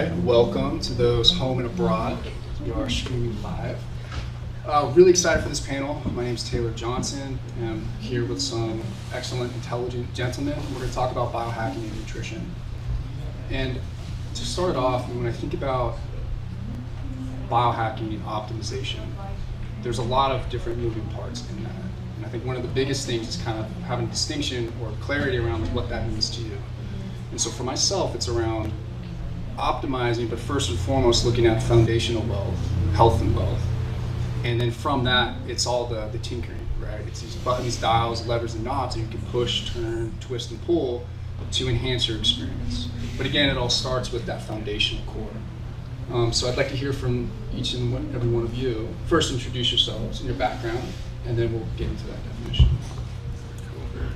right, welcome to those home and abroad. We are streaming live. Really excited for this panel. My name is Taylor Johnson, and I'm here with some excellent, intelligent gentlemen. We're going to talk about biohacking and nutrition. And to start off, when I think about biohacking and optimization, there's a lot of different moving parts in that. And I think one of the biggest things is kind of having distinction or clarity around what that means to you. And so for myself, it's around optimizing, but first and foremost looking at foundational wealth, health and wealth. And then from that, it's all the tinkering, right? It's these buttons, dials, levers, and knobs that you can push, turn, twist, and pull to enhance your experience. But again, it all starts with that foundational core. So I'd like to hear from each and every one of you. First, introduce yourselves and your background, and then we'll get into that definition. Cool.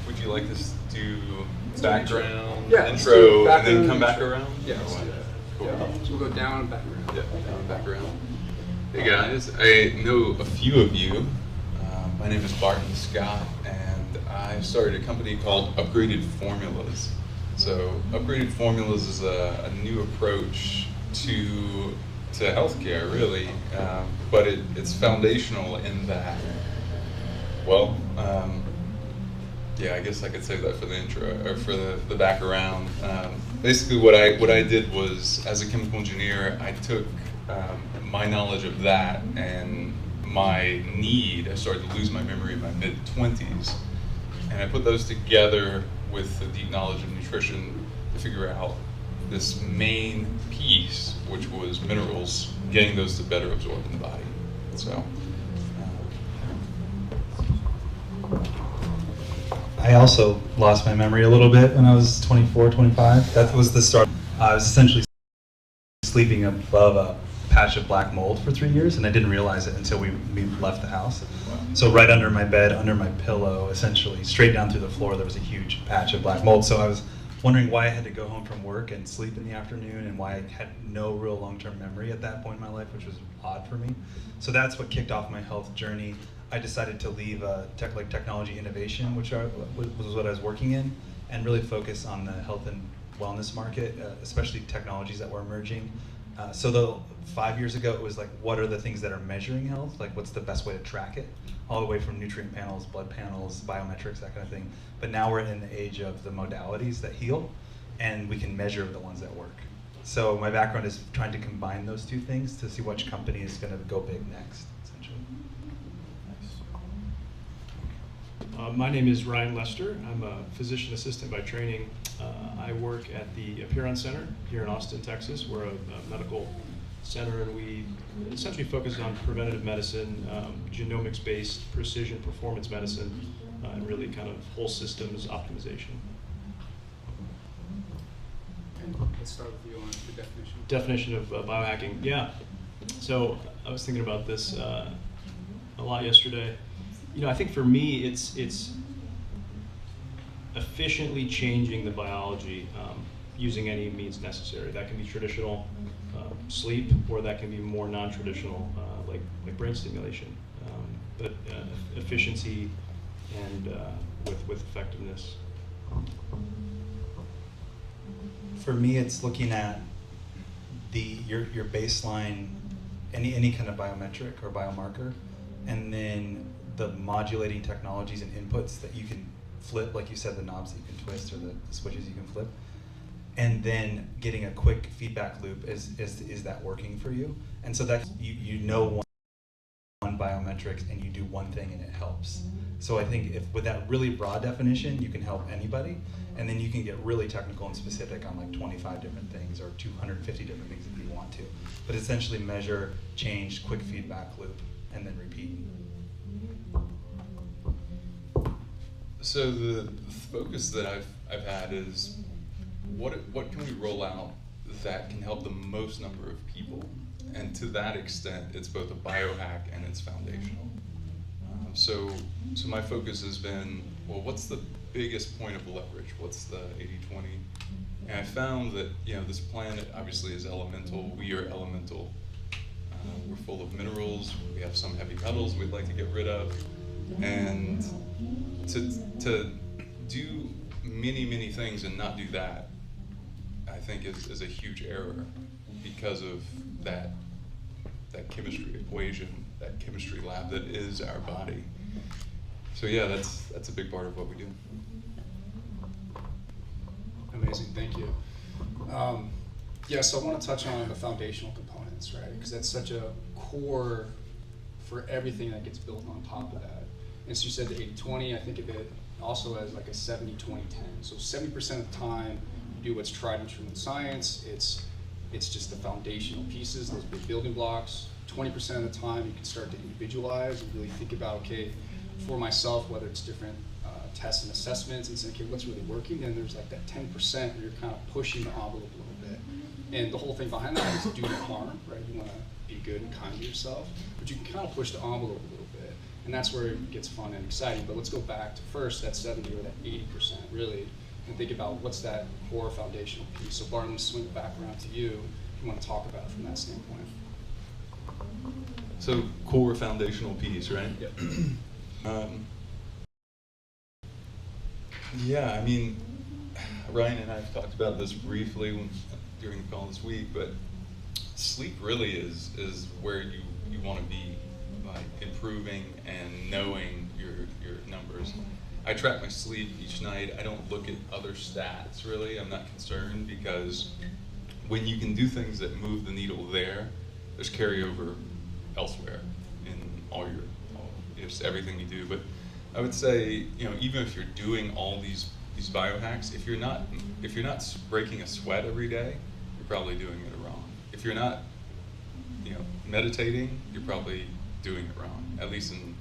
Would you like us to do background, yeah, intro, and then come back around? Yeah, let's do that. Cool. Yeah, so we'll go down and back around. Yeah, down and back around. Hey guys, I know a few of you. My name is Barton Scott, and I started a company called Upgraded Formulas. So Upgraded Formulas is a new approach to healthcare, really, but it's foundational in that, well, yeah, I guess I could say that for the intro, or for the back around. Basically what I did was, as a chemical engineer, I took my knowledge of that and my need, I started to lose my memory in my mid-20s, and I put those together with the deep knowledge of nutrition to figure out this main piece, which was minerals, getting those to better absorb in the body. So. I also lost my memory a little bit when I was 24, 25. That was the start. I was essentially sleeping above a patch of black mold for 3 years, and I didn't realize it until we left the house. Wow. So right under my bed, under my pillow, essentially straight down through the floor, there was a huge patch of black mold. So I was wondering why I had to go home from work and sleep in the afternoon, and why I had no real long-term memory at that point in my life, which was odd for me. So that's what kicked off my health journey. I decided to leave technology innovation, which was what I was working in, and really focus on the health and wellness market, especially technologies that were emerging. So 5 years ago, it was like, what are the things that are measuring health? Like, what's the best way to track it? All the way from nutrient panels, blood panels, biometrics, that kind of thing. But now we're in the age of the modalities that heal, and we can measure the ones that work. So my background is trying to combine those two things to see which company is going to go big next, essentially. My name is Ryan Lester. I'm a physician assistant by training. I work at the Apeiron Center here in Austin, Texas. We're a medical center, and we essentially focus on preventative medicine, genomics-based precision performance medicine, and really kind of whole systems optimization. Let's start with you on the definition. Definition of biohacking, yeah. So I was thinking about this a lot yesterday. You know, I think for me, it's efficiently changing the biology using any means necessary. That can be traditional sleep, or that can be more non-traditional, like brain stimulation. But efficiency and with effectiveness. For me, it's looking at your baseline, any kind of biometric or biomarker, and then the modulating technologies and inputs that you can flip, like you said, the knobs that you can twist, or the switches you can flip, and then getting a quick feedback loop. Is that working for you? And so that you know one biometrics, and you do one thing and it helps. So I think with that really broad definition, you can help anybody, and then you can get really technical and specific on like 25 different things or 250 different things if you want to. But essentially measure, change, quick feedback loop, and then repeat. So the focus that I've had is what can we roll out that can help the most number of people, and to that extent, it's both a biohack and it's foundational. So my focus has been, well, what's the biggest point of leverage? What's the 80-20? And I found that, you know, this planet obviously is elemental. We are elemental. We're full of minerals. We have some heavy metals we'd like to get rid of, and to do many things and not do that I think is a huge error because of that chemistry equation, that chemistry lab that is our body. So yeah, that's a big part of what we do. Amazing, thank you. Yeah, so I want to touch on the foundational components, right? Because that's such a core for everything that gets built on top of that. And so you said the 80-20, I think of it also as like a 70-20-10. So 70% of the time, you do what's tried and true in science. It's just the foundational pieces, those big building blocks. 20% of the time, you can start to individualize and really think about, okay, for myself, whether it's different tests and assessments, and say, okay, what's really working? Then there's like that 10% where you're kind of pushing the envelope a little bit. And the whole thing behind that is do no harm, right? You want to be good and kind to yourself, but you can kind of push the envelope a little bit. And that's where it gets fun and exciting. But let's go back to first that 70 or that 80%, really, and think about what's that core foundational piece. So Barton, let's swing it back around to you if you want to talk about it from that standpoint. So core foundational piece, right? Yep. Yeah, I mean, Ryan and I have talked about this briefly during the call this week, but sleep really is where you want to be, like improving and knowing your numbers. I track my sleep each night. I don't look at other stats really. I'm not concerned, because when you can do things that move the needle there's carryover elsewhere in just everything you do. But I would say, even if you're doing all these biohacks, if you're not breaking a sweat every day, you're probably doing it wrong. If you're not, meditating, you're probably doing it wrong, at least in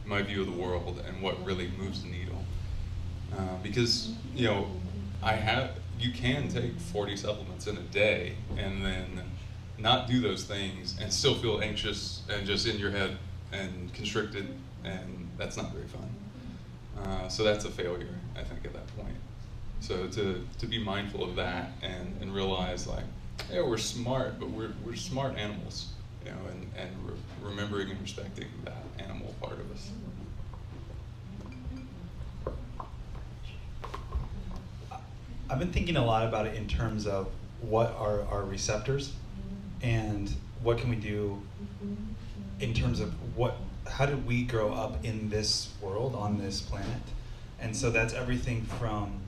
my view of the world and what really moves the needle. Because, you can take 40 supplements in a day and then not do those things and still feel anxious and just in your head and constricted, and that's not very fun. So that's a failure, I think, at that point. So to be mindful of that and realize, like, yeah, we're smart, but we're smart animals, and remembering and respecting that animal part of us. I've been thinking a lot about it in terms of what are our receptors and what can we do in terms of how did we grow up in this world, on this planet? And so that's everything from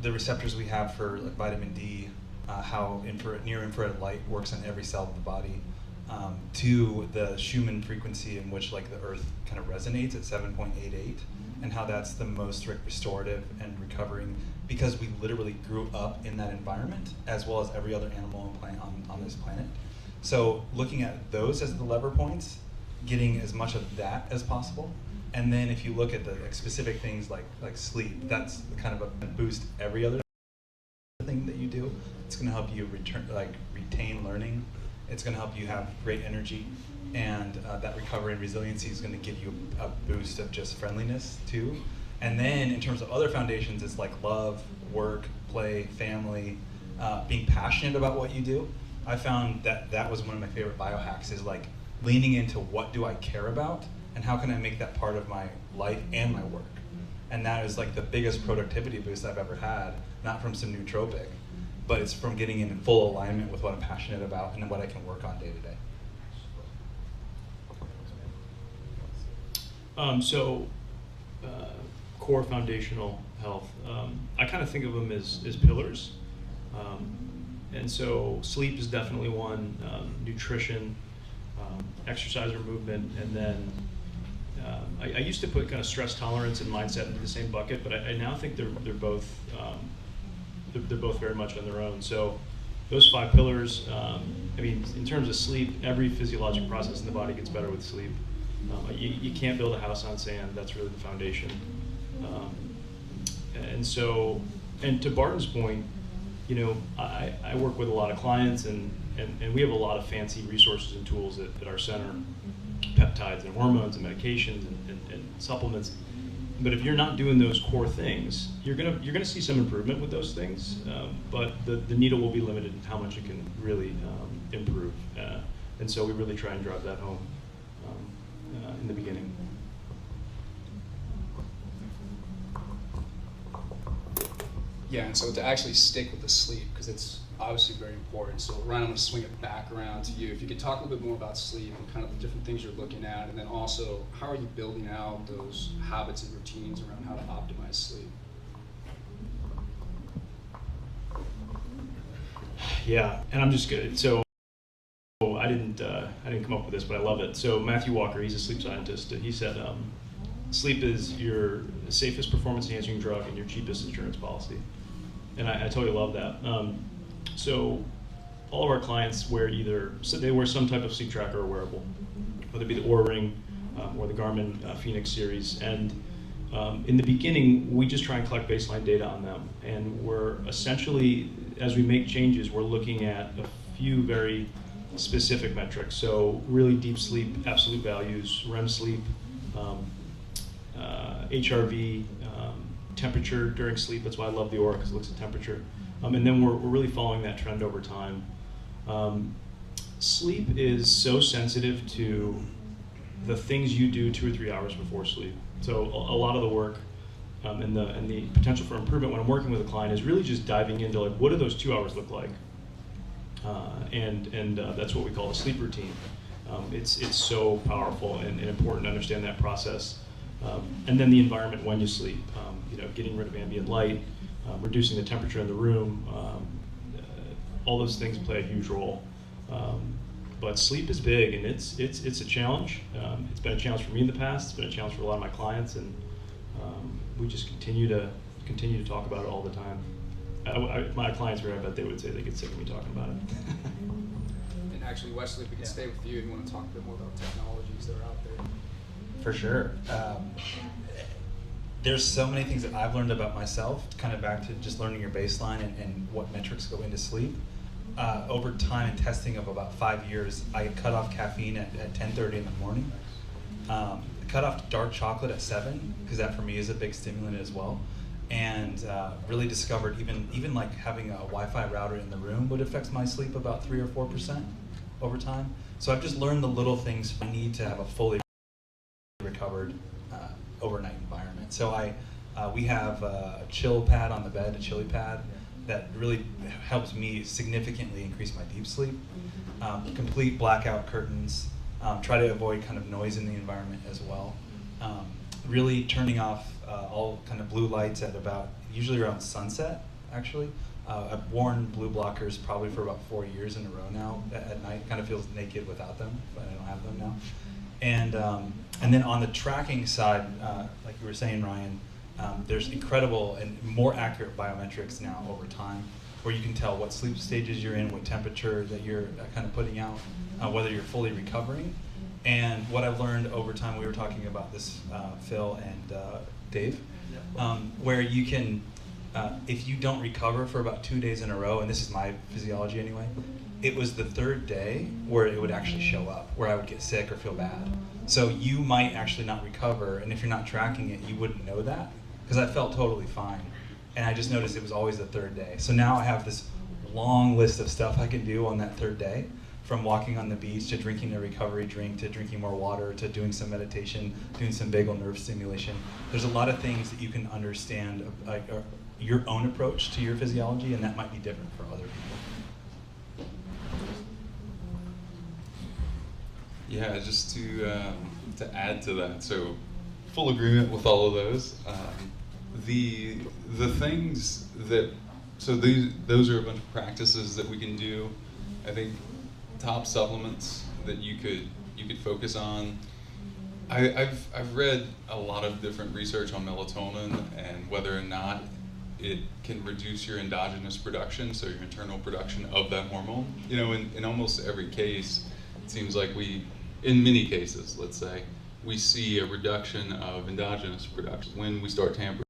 the receptors we have for like vitamin D, how near infrared light works in every cell of the body, to the Schumann frequency in which like the Earth kind of resonates at 7.88, and how that's the most restorative and recovering, because we literally grew up in that environment as well as every other animal and plant on this planet. So looking at those as the lever points, getting as much of that as possible. And then if you look at the specific things like sleep, that's kind of a boost every other thing that you do. It's going to help you retain learning. It's going to help you have great energy, and that recovery and resiliency is going to give you a boost of just friendliness too. And then in terms of other foundations, it's like love, work, play, family, being passionate about what you do. I found that was one of my favorite biohacks, is like leaning into what do I care about and how can I make that part of my life and my work. And that is like the biggest productivity boost I've ever had, not from some nootropic, but it's from getting in full alignment with what I'm passionate about and what I can work on day to day. Core foundational health, I kind of think of them as pillars. And so sleep is definitely one, nutrition, exercise or movement, and then I used to put kind of stress tolerance and mindset into the same bucket, but I now think they're both very much on their own. So those 5 pillars, in terms of sleep, every physiologic process in the body gets better with sleep. You can't build a house on sand. That's really the foundation. And to Barton's point, I work with a lot of clients, and we have a lot of fancy resources and tools at our center, peptides and hormones and medications and supplements. But if you're not doing those core things, you're gonna see some improvement with those things, but the needle will be limited in how much it can really improve. And so we really try and drive that home in the beginning. Yeah, and so to actually stick with the sleep, because it's obviously very important. So Ryan, I'm going to swing it back around to you. If you could talk a little bit more about sleep and kind of the different things you're looking at, and then also how are you building out those habits and routines around how to optimize sleep? Yeah, and I'm just good. So I didn't come up with this, but I love it. So Matthew Walker, he's a sleep scientist. He said sleep is your safest performance-enhancing drug and your cheapest insurance policy, and I totally love that. So all of our clients wear they wear some type of sleep tracker or wearable, whether it be the Oura Ring or the Garmin Phoenix series. And in the beginning, we just try and collect baseline data on them, and we're essentially, as we make changes, we're looking at a few very specific metrics. So really deep sleep, absolute values, REM sleep, HRV, temperature during sleep. That's why I love the Oura, because it looks at temperature. And then we're really following that trend over time. Sleep is so sensitive to the things you do 2 or 3 hours before sleep. So a lot of the work and the potential for improvement when I'm working with a client is really just diving into, like, what do those 2 hours look like? And that's what we call the sleep routine. It's so powerful and important to understand that process. And then the environment when you sleep, getting rid of ambient light, reducing the temperature in the room, all those things play a huge role. But sleep is big, and it's a challenge. It's been a challenge for me in the past. It's been a challenge for a lot of my clients, and we just continue to talk about it all the time. My clients here, I bet they would say they get sick of me talking about it. And actually, Wesley, if we can stay with you and want to talk a bit more about technologies that are out there. For sure. There's so many things that I've learned about myself, kind of back to just learning your baseline and what metrics go into sleep. Over time and testing of about 5 years, I cut off caffeine at 10:30 in the morning. Cut off dark chocolate at 7, because that for me is a big stimulant as well. And really discovered even like having a Wi-Fi router in the room would affect my sleep about 3 or 4% over time. So I've just learned the little things I need to have a fully recovered overnight environment. So we have a chill pad on the bed, a chili pad, that really helps me significantly increase my deep sleep. Complete blackout curtains, try to avoid kind of noise in the environment as well. Really turning off all kind of blue lights at usually around sunset, actually. I've worn blue blockers probably for about 4 years in a row now at night. Kind of feels naked without them, but I don't have them now. And then on the tracking side, like you were saying, Ryan, there's incredible and more accurate biometrics now over time, where you can tell what sleep stages you're in, what temperature that you're kind of putting out, whether you're fully recovering. And what I've learned over time, we were talking about this, Phil and Dave, where you can, if you don't recover for about 2 days in a row, and this is my physiology anyway, it was the 3rd day where it would actually show up, where I would get sick or feel bad. So you might actually not recover, and if you're not tracking it, you wouldn't know that, because I felt totally fine. And I just noticed it was always the 3rd day. So now I have this long list of stuff I can do on that 3rd day, from walking on the beach to drinking a recovery drink to drinking more water to doing some meditation, doing some vagal nerve stimulation. There's a lot of things that you can understand, like your own approach to your physiology, and that might be different for other people. Yeah, just to add to that, so full agreement with all of those. The things that, so those are a bunch of practices that we can do. I think top supplements that you could focus on. I've read a lot of different research on melatonin and whether or not it can reduce your endogenous production, so your internal production of that hormone. You know, in almost every case, it seems like in many cases, let's say, we see a reduction of endogenous production when we start tampering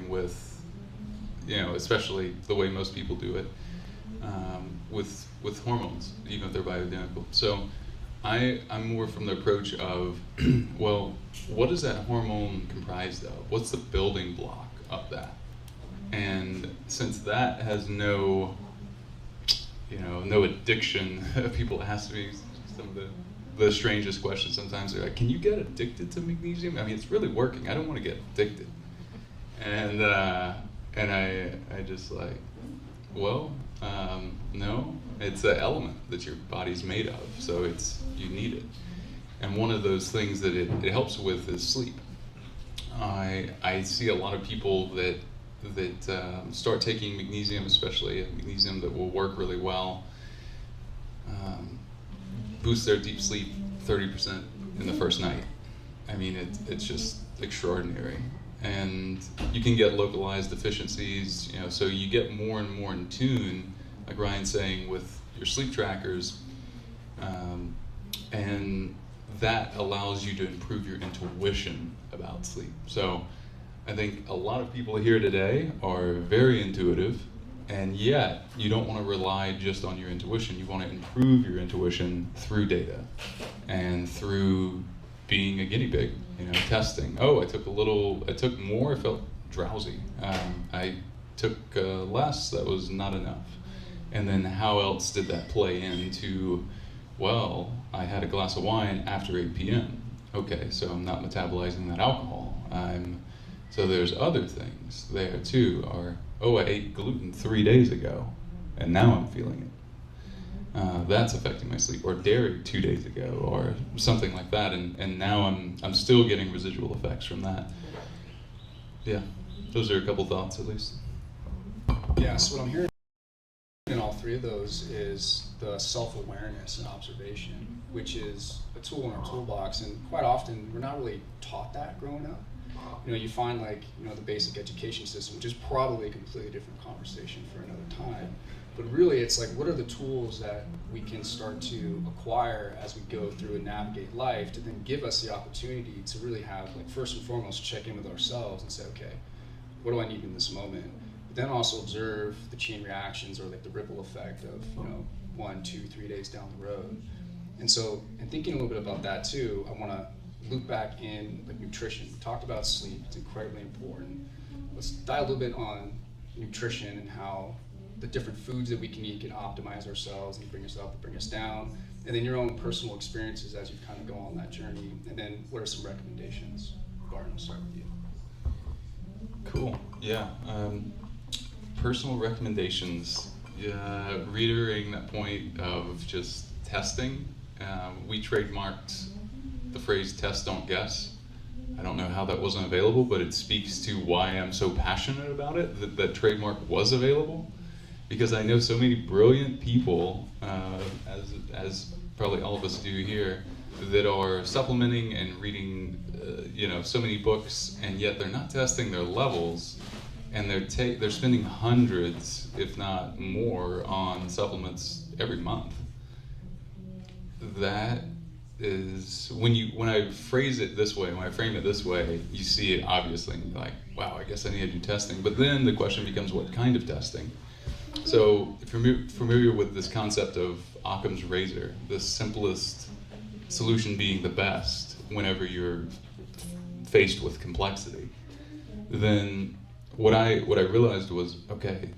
with, especially the way most people do it, with hormones, even if they're bioidentical. So I'm more from the approach of, well, what is that hormone comprised of? What's the building block of that? And since that has no addiction, people ask me some of the strangest questions sometimes. They're like, can you get addicted to magnesium? I mean, it's really working. I don't want to get addicted. And And I just like, well, no, it's an element that your body's made of, so you need it. And one of those things that it helps with is sleep. I see a lot of people that start taking magnesium, especially magnesium that will work really well, boost their deep sleep 30% in the first night. I mean, it's just extraordinary. And you can get localized deficiencies, so you get more and more in tune, like Ryan's saying, with your sleep trackers, and that allows you to improve your intuition about sleep. So I think a lot of people here today are very intuitive, and yet you don't want to rely just on your intuition. You want to improve your intuition through data and through being a guinea pig, testing. Oh, I took more, I felt drowsy. I took less, that was not enough. And then how else did that play into, well, I had a glass of wine after 8 p.m. Okay, so I'm not metabolizing that alcohol. So there's other things there too, or, oh, I ate gluten 3 days ago, and now I'm feeling it. That's affecting my sleep, or dairy 2 days ago, or something like that, and now I'm still getting residual effects from that. Yeah, those are a couple thoughts at least. Yeah, so what I'm hearing in all three of those is the self-awareness and observation, which is a tool in our toolbox, and quite often we're not really taught that growing up. You find the basic education system, which is probably a completely different conversation for another time. But really, it's like, what are the tools that we can start to acquire as we go through and navigate life to then give us the opportunity to really have, first and foremost, check in with ourselves and say, okay, what do I need in this moment? But then also observe the chain reactions or the ripple effect of, 1, 2, 3 days down the road. And so, in thinking a little bit about that too, I want to loop back in nutrition. We talked about sleep, it's incredibly important. Let's dive a little bit on nutrition and how the different foods that we can eat can optimize ourselves and bring us up and bring us down, and then your own personal experiences as you kind of go on that journey, and then what are some recommendations? Barton, I'll start with you. Cool, yeah. Personal recommendations, reiterating that point of just testing. We trademarked the phrase test, don't guess. I don't know how that wasn't available, but it speaks to why I'm so passionate about it, that trademark was available. Because I know so many brilliant people, as probably all of us do here, that are supplementing and reading, so many books, and yet they're not testing their levels, and they're spending hundreds, if not more, on supplements every month. That is when I frame it this way, you see it obviously, and you're like, wow, I guess I need to do testing. But then the question becomes, what kind of testing? So if you're familiar with this concept of Occam's razor, the simplest solution being the best whenever you're faced with complexity, then what I realized was, okay,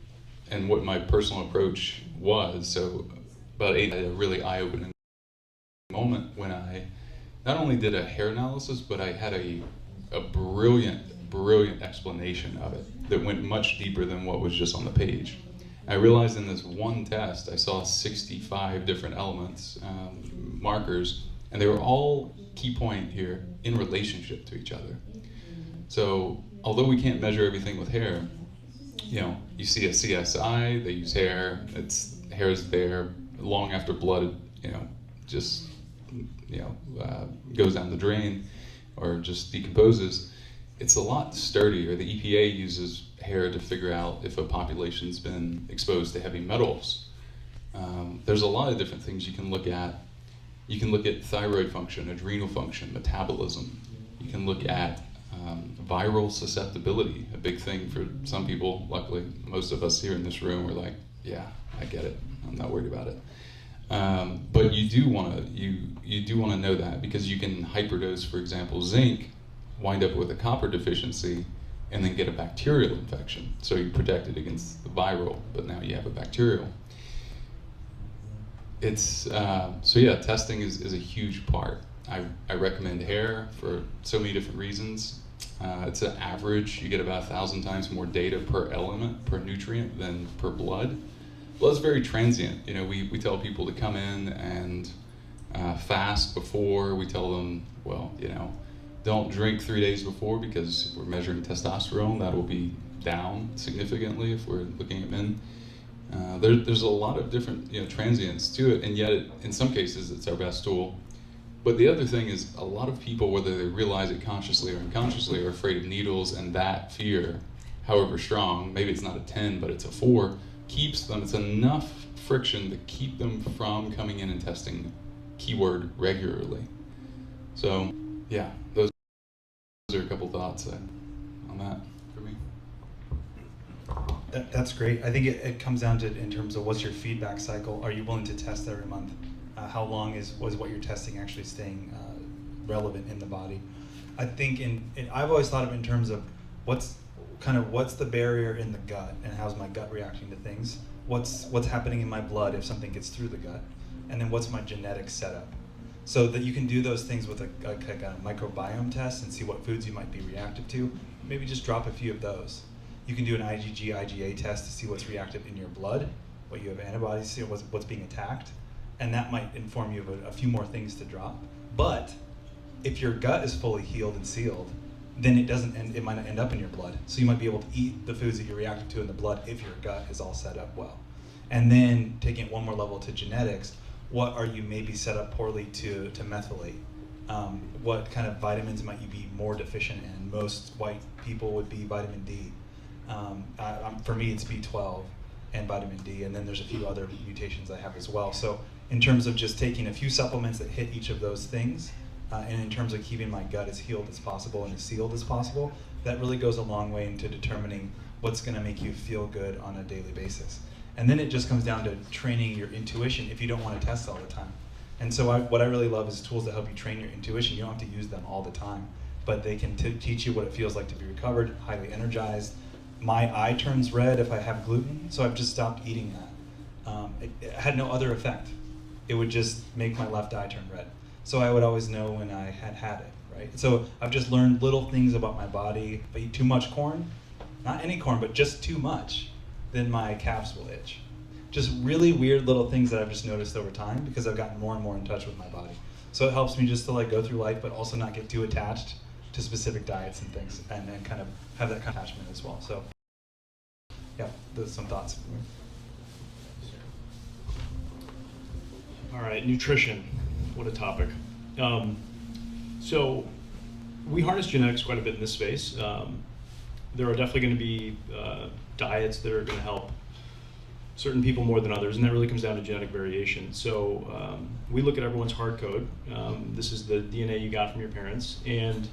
and what my personal approach was, so about 8, I had a really eye-opening moment when I not only did a hair analysis, but I had a brilliant explanation of it that went much deeper than what was just on the page. I realized in this one test, I saw 65 different elements, markers, and they were all, key point here, in relationship to each other. So, although we can't measure everything with hair, you see a CSI, they use hair, hair's there long after blood, goes down the drain or just decomposes. It's a lot sturdier. The EPA uses hair to figure out if a population's been exposed to heavy metals. There's a lot of different things you can look at. You can look at thyroid function, adrenal function, metabolism. You can look at viral susceptibility, a big thing for some people. Luckily, most of us here in this room are like, yeah, I get it. I'm not worried about it. But you do want to know that, because you can hyperdose, for example, zinc, wind up with a copper deficiency, and then get a bacterial infection. So you protect it against the viral, but now you have a bacterial. Testing is a huge part. I recommend hair for so many different reasons. It's an average. You get about 1,000 times more data per element, per nutrient, than per blood. Blood's very transient. We tell people to come in and fast before. We tell them, well, don't drink 3 days before, because if we're measuring testosterone, that will be down significantly if we're looking at men. There's a lot of different transients to it, and yet in some cases it's our best tool. But the other thing is, a lot of people, whether they realize it consciously or unconsciously, are afraid of needles, and that fear, however strong, maybe it's not a 10 but it's a 4, keeps them. It's enough friction to keep them from coming in and testing, keyword, regularly. So yeah, those are a couple thoughts on that for me. That's great. I think it comes down to, in terms of what's your feedback cycle. Are you willing to test every month? How long was what you're testing actually staying relevant in the body? I think I've always thought of it in terms of what's the barrier in the gut, and how's my gut reacting to things? What's happening in my blood if something gets through the gut? And then what's my genetic setup? So that you can do those things with a microbiome test and see what foods you might be reactive to. Maybe just drop a few of those. You can do an IgG, IgA test to see what's reactive in your blood, what you have antibodies to, what's being attacked, and that might inform you of a few more things to drop. But if your gut is fully healed and sealed, then it might not end up in your blood. So you might be able to eat the foods that you're reactive to in the blood if your gut is all set up well. And then taking it one more level to genetics, what are you maybe set up poorly to methylate? What kind of vitamins might you be more deficient in? Most white people would be vitamin D. For me, it's B12 and vitamin D, and then there's a few other mutations I have as well. So in terms of just taking a few supplements that hit each of those things, and in terms of keeping my gut as healed as possible and as sealed as possible, that really goes a long way into determining what's going to make you feel good on a daily basis. And then it just comes down to training your intuition if you don't want to test all the time. And so what I really love is tools that help you train your intuition. You don't have to use them all the time, but they can teach you what it feels like to be recovered, highly energized. My eye turns red if I have gluten, so I've just stopped eating that. It had no other effect. It would just make my left eye turn red. So I would always know when I had it, right? So I've just learned little things about my body. If I eat too much corn, not any corn, but just too much, then my calves will itch. Just really weird little things that I've just noticed over time because I've gotten more and more in touch with my body. So it helps me just to go through life, but also not get too attached to specific diets and things, and then kind of have that kind of attachment as well. So yeah, those are some thoughts. All right, nutrition. What a topic. So we harness genetics quite a bit in this space. There are definitely going to be diets that are going to help certain people more than others, and that really comes down to genetic variation. So we look at everyone's hard code. This is the DNA you got from your parents, and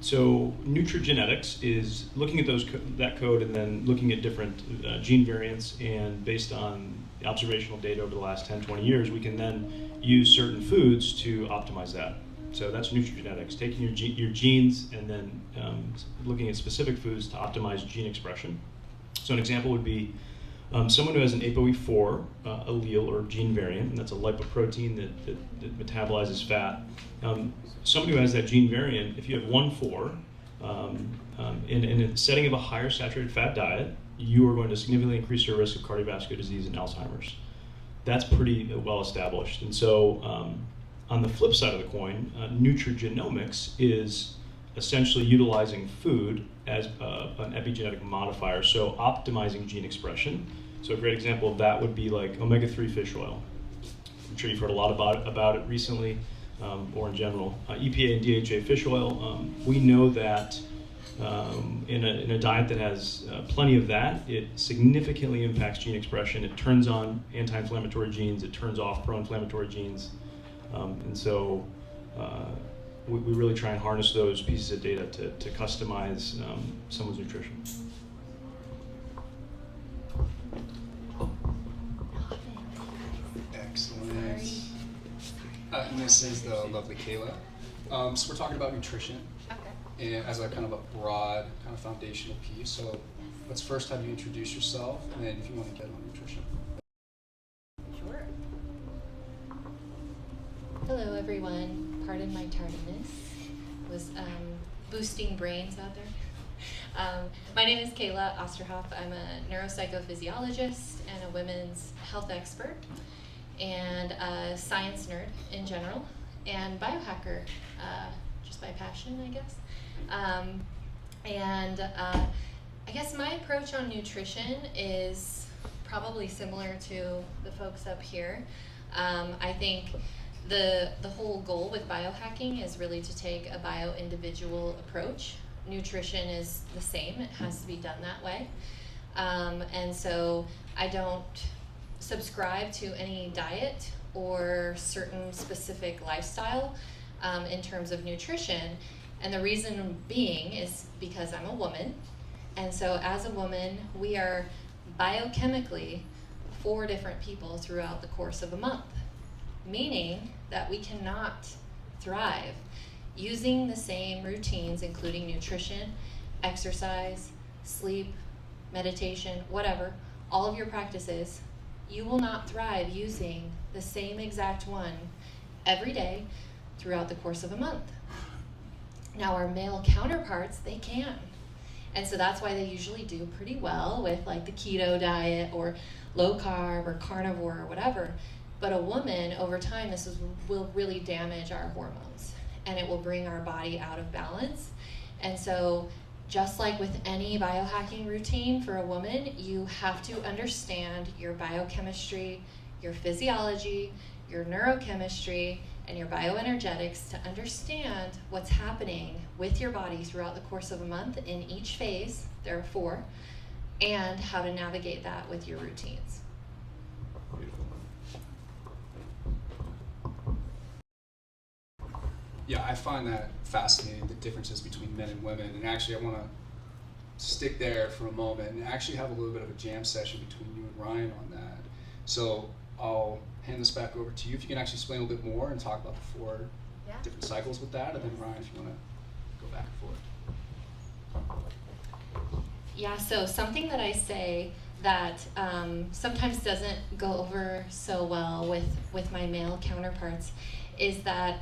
so nutrigenetics is looking at that code and then looking at different gene variants, and based on the observational data over the last 10, 20 years, we can then use certain foods to optimize that. So that's nutrigenetics, taking your genes and then looking at specific foods to optimize gene expression. So an example would be someone who has an ApoE4 allele or gene variant, and that's a lipoprotein that metabolizes fat. Someone who has that gene variant, if you have 1-4, in a setting of a higher saturated fat diet, you are going to significantly increase your risk of cardiovascular disease and Alzheimer's. That's pretty well established. And so on the flip side of the coin, nutrigenomics is essentially utilizing food as an epigenetic modifier, so optimizing gene expression. So a great example of that would be like omega-3 fish oil. I'm sure you've heard a lot about it recently, or in general. EPA and DHA fish oil, we know that in a diet that has plenty of that, it significantly impacts gene expression. It turns on anti-inflammatory genes, it turns off pro-inflammatory genes. And so we really try and harness those pieces of data to customize someone's nutrition. Excellent. And this is the lovely Kayla. So we're talking about nutrition, and as a kind of a broad, kind of foundational piece. So let's first have you introduce yourself, and then if you want to get on nutrition. Sure. Hello, everyone. Pardon my tardiness. Was boosting brains out there. My name is Kayla Osterhoff. I'm a neuropsychophysiologist and a women's health expert and a science nerd in general and biohacker, just by passion, I guess. I guess my approach on nutrition is probably similar to the folks up here. I think the whole goal with biohacking is really to take a bio-individual approach. Nutrition is the same, it has to be done that way. And so I don't subscribe to any diet or certain specific lifestyle in terms of nutrition. And the reason being is because I'm a woman. And so as a woman, we are biochemically 4 different people throughout the course of a month, meaning that we cannot thrive using the same routines, including nutrition, exercise, sleep, meditation, whatever, all of your practices. You will not thrive using the same exact one every day throughout the course of a month. Now our male counterparts, they can. And so that's why they usually do pretty well with like the keto diet or low carb or carnivore or whatever. But a woman, over time, will really damage our hormones and it will bring our body out of balance. And so just like with any biohacking routine for a woman, you have to understand your biochemistry, your physiology, your neurochemistry, and your bioenergetics to understand what's happening with your body throughout the course of a month in each phase, there are 4, and how to navigate that with your routines. Yeah, I find that fascinating, the differences between men and women. And actually, I want to stick there for a moment and actually have a little bit of a jam session between you and Ryan on that. So I'll hand this back over to you. If you can actually explain a little bit more and talk about the 4 different cycles with that. And then Ryan, if you want to go back and forth. Yeah, so something that I say that sometimes doesn't go over so well with my male counterparts is that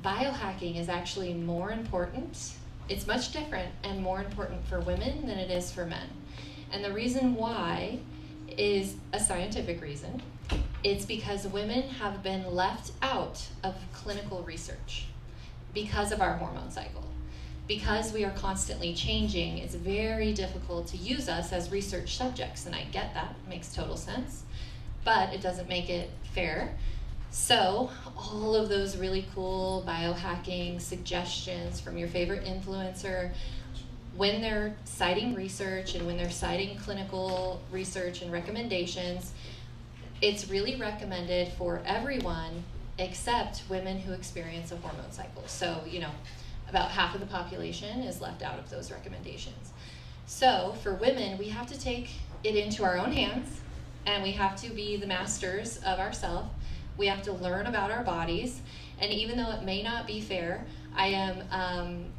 biohacking is actually more important. It's much different and more important for women than it is for men. And the reason why is a scientific reason. It's because women have been left out of clinical research because of our hormone cycle. Because we are constantly changing, it's very difficult to use us as research subjects, and I get that, it makes total sense, but it doesn't make it fair. So all of those really cool biohacking suggestions from your favorite influencer, when they're citing research and when they're citing clinical research and recommendations, it's really recommended for everyone except women who experience a hormone cycle. So, about half of the population is left out of those recommendations. So for women, we have to take it into our own hands and we have to be the masters of ourselves. We have to learn about our bodies, and even though it may not be fair, I am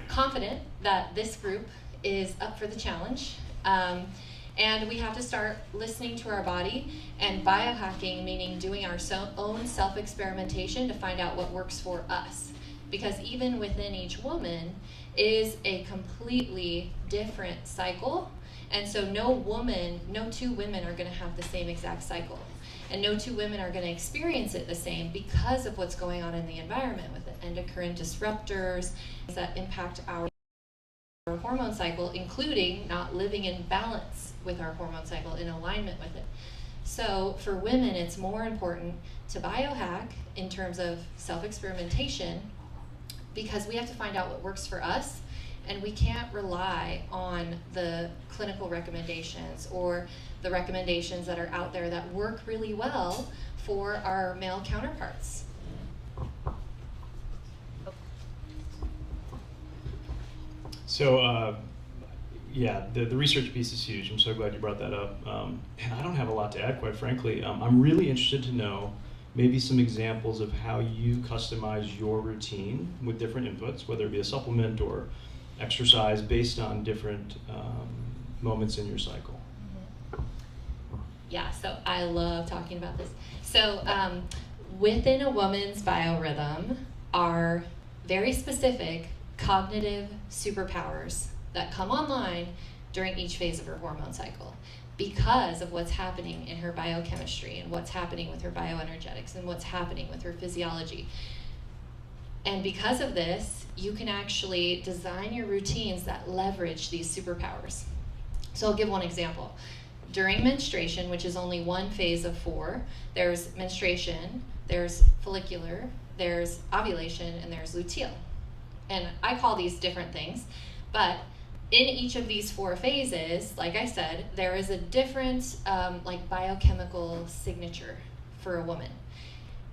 confident that this group is up for the challenge. And we have to start listening to our body and biohacking, meaning doing our own self-experimentation to find out what works for us. Because even within each woman is a completely different cycle, and so no 2 women are going to have the same exact cycle. And no 2 women are going to experience it the same because of what's going on in the environment with the endocrine disruptors that impact our hormone cycle, including not living in balance with our hormone cycle, in alignment with it. So for women, it's more important to biohack in terms of self-experimentation because we have to find out what works for us, and we can't rely on the clinical recommendations or the recommendations that are out there that work really well for our male counterparts. So, the research piece is huge. I'm so glad you brought that up. And I don't have a lot to add, quite frankly. I'm really interested to know maybe some examples of how you customize your routine with different inputs, whether it be a supplement or exercise based on different moments in your cycle. Yeah, so I love talking about this. So within a woman's biorhythm are very specific cognitive superpowers that come online during each phase of her hormone cycle because of what's happening in her biochemistry and what's happening with her bioenergetics and what's happening with her physiology. And because of this, you can actually design your routines that leverage these superpowers. So I'll give one example. During menstruation, which is only one phase of 4, there's menstruation, there's follicular, there's ovulation, and there's luteal. And I call these different things, but in each of these 4 phases, like I said, there is a different like biochemical signature for a woman.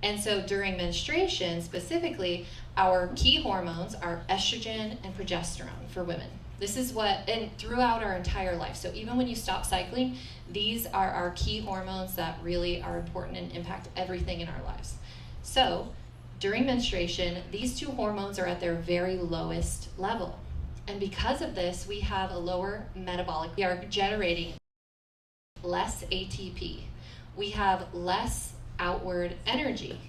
And so during menstruation specifically, our key hormones are estrogen and progesterone for women. This is what, and throughout our entire life. So even when you stop cycling, these are our key hormones that really are important and impact everything in our lives. So during menstruation, these 2 hormones are at their very lowest level. And because of this, we have a lower metabolic. We are generating less ATP. We have less outward energy.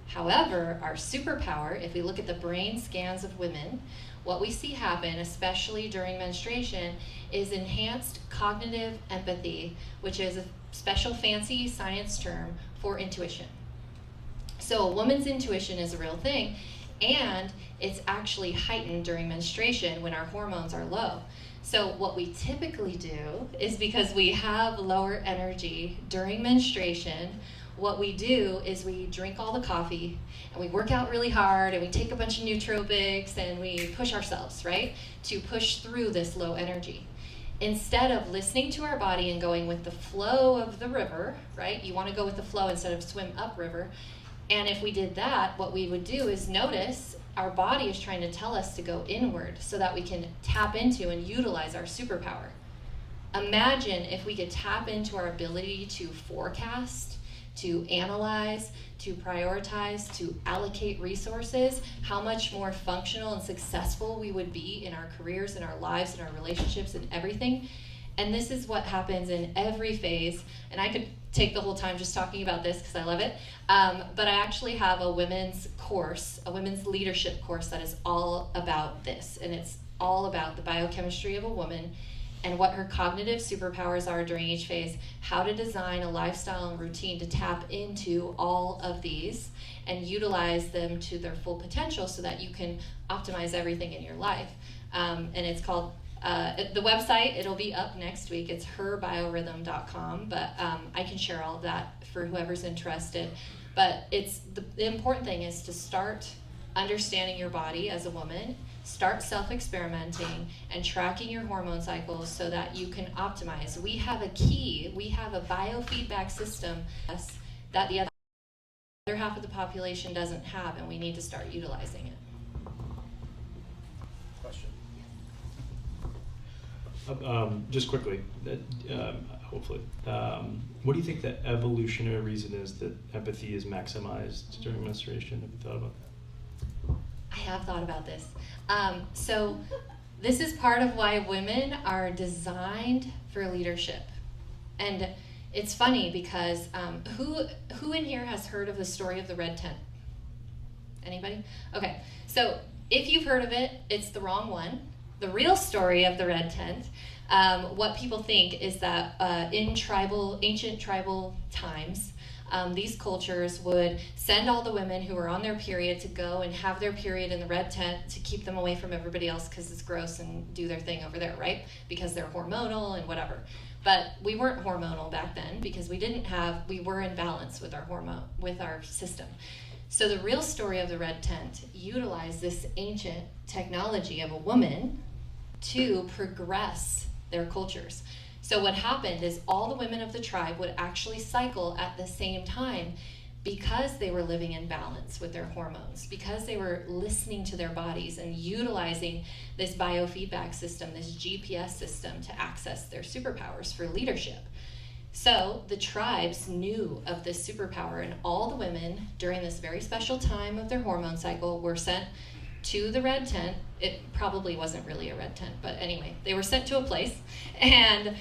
However, our superpower, if we look at the brain scans of women, what we see happen, especially during menstruation, is enhanced cognitive empathy, which is a special fancy science term for intuition. So a woman's intuition is a real thing, and it's actually heightened during menstruation when our hormones are low. So what we typically do is, because we have lower energy during menstruation, what we do is we drink all the coffee and we work out really hard and we take a bunch of nootropics and we push ourselves, right, to push through this low energy. Instead of listening to our body and going with the flow of the river, right? You want to go with the flow instead of swim upriver. And if we did that, what we would do is notice our body is trying to tell us to go inward so that we can tap into and utilize our superpower. Imagine if we could tap into our ability to forecast, to analyze, to prioritize, to allocate resources, how much more functional and successful we would be in our careers, in our lives, in our relationships, and everything. And this is what happens in every phase. And I could take the whole time just talking about this because I love it. But I actually have a women's course, a women's leadership course that is all about this. And it's all about the biochemistry of a woman and what her cognitive superpowers are during each phase, how to design a lifestyle and routine to tap into all of these and utilize them to their full potential so that you can optimize everything in your life. And it's called, the website, it'll be up next week. It's herbiorhythm.com, but I can share all of that for whoever's interested. But it's the important thing is to start understanding your body as a woman, start self-experimenting and tracking your hormone cycles so that you can optimize. We have a key, we have a biofeedback system that the other half of the population doesn't have, and we need to start utilizing it. Question. Just quickly, hopefully, what do you think the evolutionary reason is that empathy is maximized during menstruation? Have you thought about that? I have thought about this. So this is part of why women are designed for leadership. And it's funny because who in here has heard of the story of the red tent? Anybody? Okay, so if you've heard of it, it's the wrong one. The real story of the red tent, what people think is that in ancient tribal times, these cultures would send all the women who were on their period to go and have their period in the red tent to keep them away from everybody else because it's gross and do their thing over there, right? Because they're hormonal and whatever. But we weren't hormonal back then because we were in balance with our system. So the real story of the red tent utilized this ancient technology of a woman to progress their cultures. So what happened is all the women of the tribe would actually cycle at the same time because they were living in balance with their hormones, because they were listening to their bodies and utilizing this biofeedback system, this GPS system to access their superpowers for leadership. So the tribes knew of this superpower, and all the women during this very special time of their hormone cycle were sent to the red tent. It probably wasn't really a red tent, but anyway, they were sent to a place, and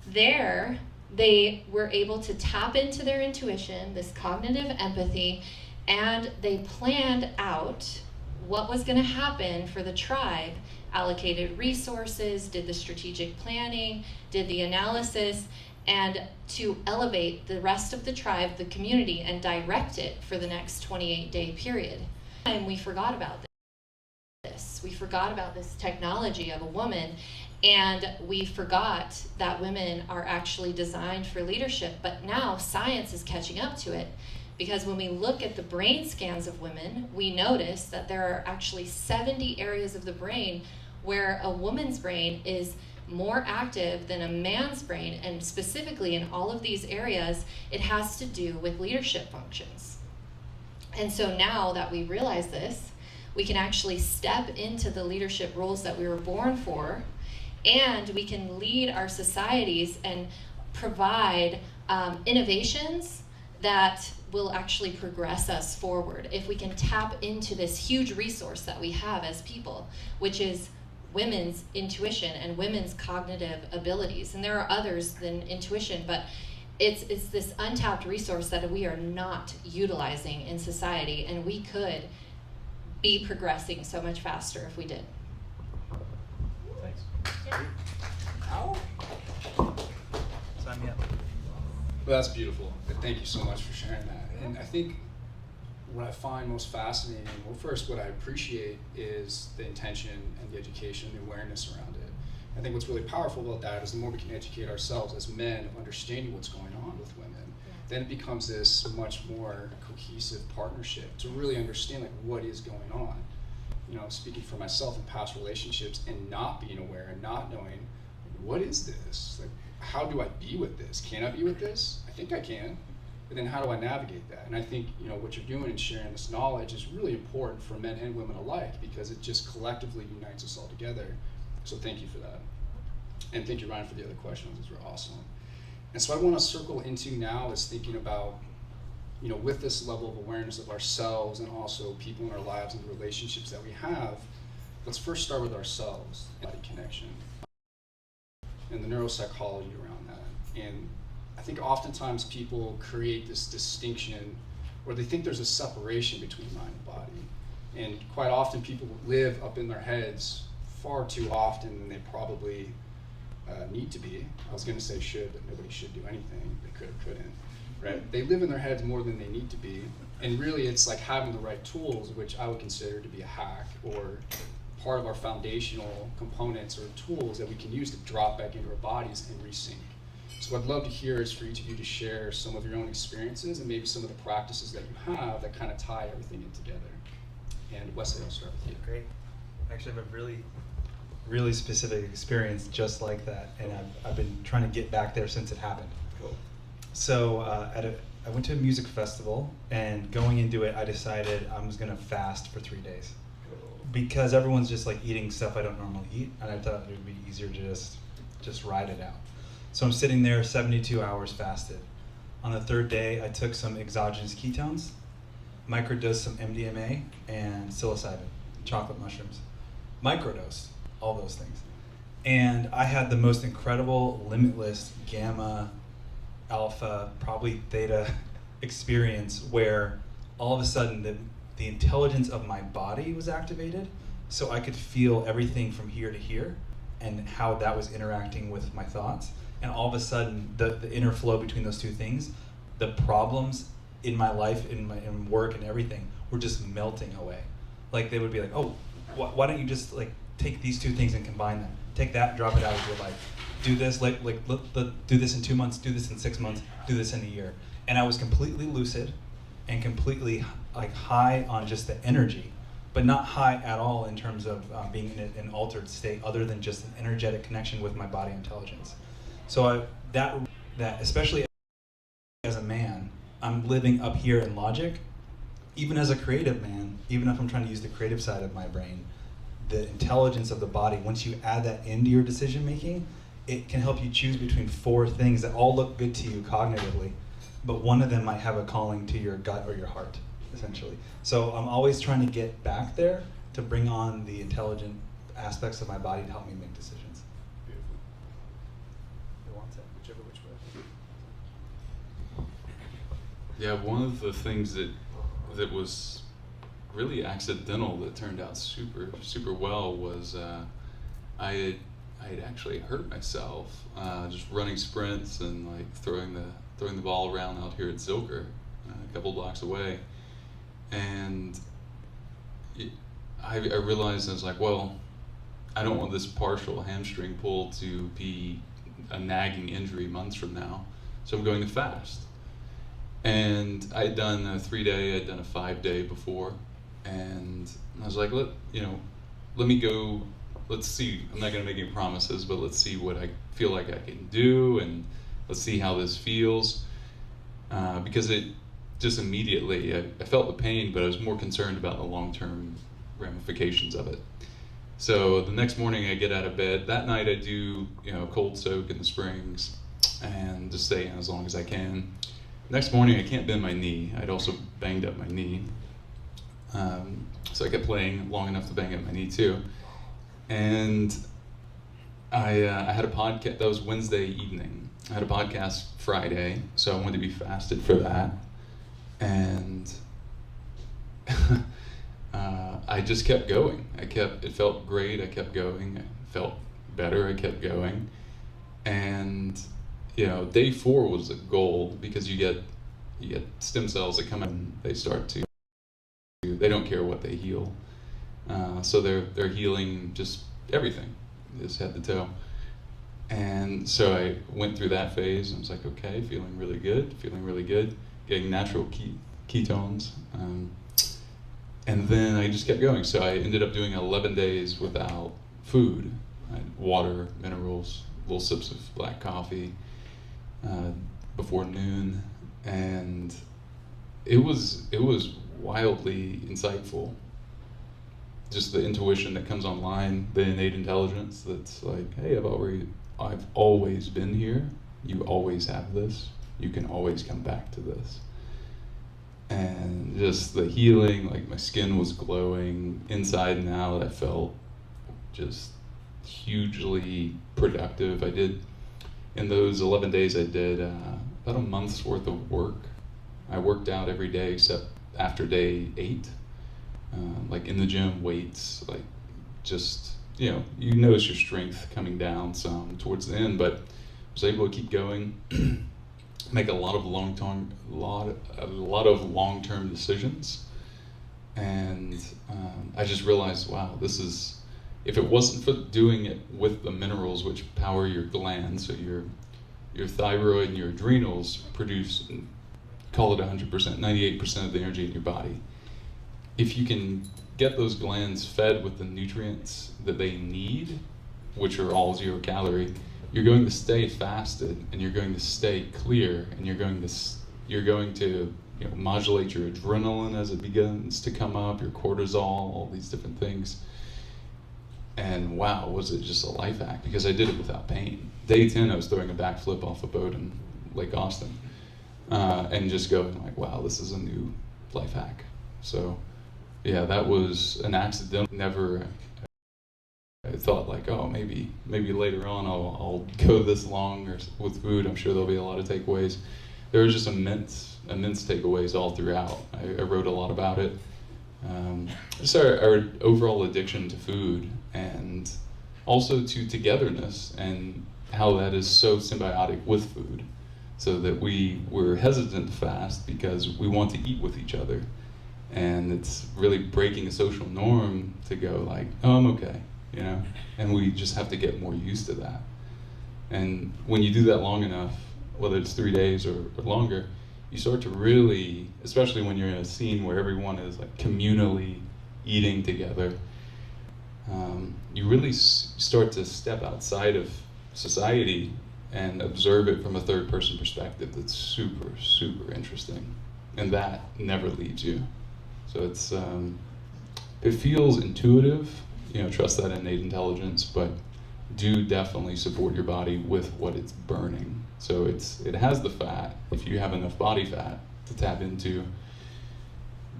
there they were able to tap into their intuition, this cognitive empathy, and they planned out what was going to happen for the tribe, allocated resources, did the strategic planning, did the analysis, and to elevate the rest of the tribe, the community, and direct it for the next 28-day period. And we forgot about this. We forgot about this technology of a woman, and we forgot that women are actually designed for leadership. But now science is catching up to it, because when we look at the brain scans of women, we notice that there are actually 70 areas of the brain where a woman's brain is more active than a man's brain, and specifically in all of these areas, it has to do with leadership functions. And so now that we realize this, we can actually step into the leadership roles that we were born for, and we can lead our societies and provide innovations that will actually progress us forward if we can tap into this huge resource that we have as people, which is women's intuition and women's cognitive abilities. And there are others than intuition, but it's this untapped resource that we are not utilizing in society, and we could be progressing so much faster if we did. Thanks. Yeah. Sign me up. Well, that's beautiful. Thank you so much for sharing that. And I think what I find most fascinating, well, first, what I appreciate is the intention and the education and the awareness around it. I think what's really powerful about that is the more we can educate ourselves as men of understanding what's going on with women, then it becomes this much more cohesive partnership to really understand like what is going on. You know, speaking for myself in past relationships and not being aware and not knowing, what is this? Like, how do I be with this? Can I be with this? I think I can. But then how do I navigate that? And I think, you know, what you're doing and sharing this knowledge is really important for men and women alike, because it just collectively unites us all together. So thank you for that. And thank you, Ryan, for the other questions. These were awesome. And so I want to circle into now is thinking about, you know, with this level of awareness of ourselves and also people in our lives and the relationships that we have, let's first start with ourselves, body connection, and the neuropsychology around that. And I think oftentimes people create this distinction, or they think there's a separation between mind and body. And quite often people live up in their heads far too often than they probably need to be. I was going to say should, but nobody should do anything. They could or couldn't, right? They live in their heads more than they need to be. And really it's like having the right tools, which I would consider to be a hack or part of our foundational components or tools that we can use to drop back into our bodies and resync. So what I'd love to hear is for each of you to share some of your own experiences and maybe some of the practices that you have that kind of tie everything in together. And Wesley, I'll start with you. Great. I actually have a really specific experience just like that, and I've been trying to get back there since it happened. Cool. So I went to a music festival, and going into it, I decided I was gonna fast for 3 days. Because everyone's just like eating stuff I don't normally eat, and I thought it would be easier to just ride it out. So I'm sitting there 72 hours fasted. On the third day, I took some exogenous ketones, microdosed some MDMA and psilocybin, chocolate mushrooms. Microdosed, all those things. And I had the most incredible, limitless gamma, alpha, probably theta experience where all of a sudden the intelligence of my body was activated, so I could feel everything from here to here and how that was interacting with my thoughts. And all of a sudden, the inner flow between those two things, the problems in my life, in work and everything, were just melting away. Like they would be like, oh, why don't you just like take these two things and combine them? Take that, drop it out of your life. Do this, do this in 2 months, do this in 6 months, do this in a year. And I was completely lucid and completely like high on just the energy, but not high at all in terms of being in an altered state, other than just an energetic connection with my body intelligence. So that especially as a man, I'm living up here in logic. Even as a creative man, even if I'm trying to use the creative side of my brain, the intelligence of the body, once you add that into your decision making, it can help you choose between 4 things that all look good to you cognitively, but one of them might have a calling to your gut or your heart, essentially. So I'm always trying to get back there to bring on the intelligent aspects of my body to help me make decisions. Yeah, one of the things that was really accidental that turned out super, super well was I had actually hurt myself just running sprints and like throwing the ball around out here at Zilker, a couple blocks away, and I realized I was like, well, I don't want this partial hamstring pull to be a nagging injury months from now, so I'm going to fast. And I had done a 3-day, I'd done a 5-day before, and I was like, let me go. Let's see. I'm not going to make any promises, but let's see what I feel like I can do, and let's see how this feels. Because it just immediately, I felt the pain, but I was more concerned about the long-term ramifications of it. So the next morning I get out of bed. That night I do, cold soak in the springs and just stay in as long as I can. Next morning I can't bend my knee. I'd also banged up my knee. So I kept playing long enough to bang up my knee too. And I had a podcast, that was Wednesday evening. I had a podcast Friday, so I wanted to be fasted for that. And I just kept going. It felt great, I kept going. I felt better, I kept going. And day 4 was a goal because you get stem cells that come in, they don't care what they heal. So they're healing just everything, just head to toe. And so I went through that phase and I was like, okay, feeling really good, getting natural ketones. And then I just kept going. So I ended up doing 11 days without food. I had water, minerals, little sips of black coffee before noon. And it was wildly insightful. Just the intuition that comes online, the innate intelligence that's like, hey, I've always been here. You always have this. You can always come back to this. And just the healing, like my skin was glowing inside and out. I felt just hugely productive. In those 11 days, I did about a month's worth of work. I worked out every day except after day 8. Like in the gym, weights, like just, you notice your strength coming down some towards the end, but I was able to keep going, make a lot of long-term decisions. And I just realized, wow, if it wasn't for doing it with the minerals which power your glands, so your thyroid and your adrenals produce, call it 100%, 98% of the energy in your body. If you can get those glands fed with the nutrients that they need, which are all 0 calorie, you're going to stay fasted and you're going to stay clear, and you're going to modulate your adrenaline as it begins to come up, your cortisol, all these different things. And wow, was it just a life hack, because I did it without pain. Day 10, I was throwing a backflip off a boat in Lake Austin, and just going like, wow, this is a new life hack. So yeah, that was an accident. Never I thought like, oh, maybe later on I'll go this long or with food. I'm sure there'll be a lot of takeaways. There were just immense takeaways all throughout. I wrote a lot about it. Just our overall addiction to food, and also to togetherness, and how that is so symbiotic with food, so that we're hesitant to fast because we want to eat with each other. And it's really breaking a social norm to go like, oh, I'm okay, and we just have to get more used to that. And when you do that long enough, whether it's 3 days or longer, you start to really, especially when you're in a scene where everyone is like communally eating together, you really start to step outside of society and observe it from a third person perspective that's super, super interesting. And that never leaves you. So it feels intuitive, trust that innate intelligence, but do definitely support your body with what it's burning. So it has the fat, if you have enough body fat to tap into,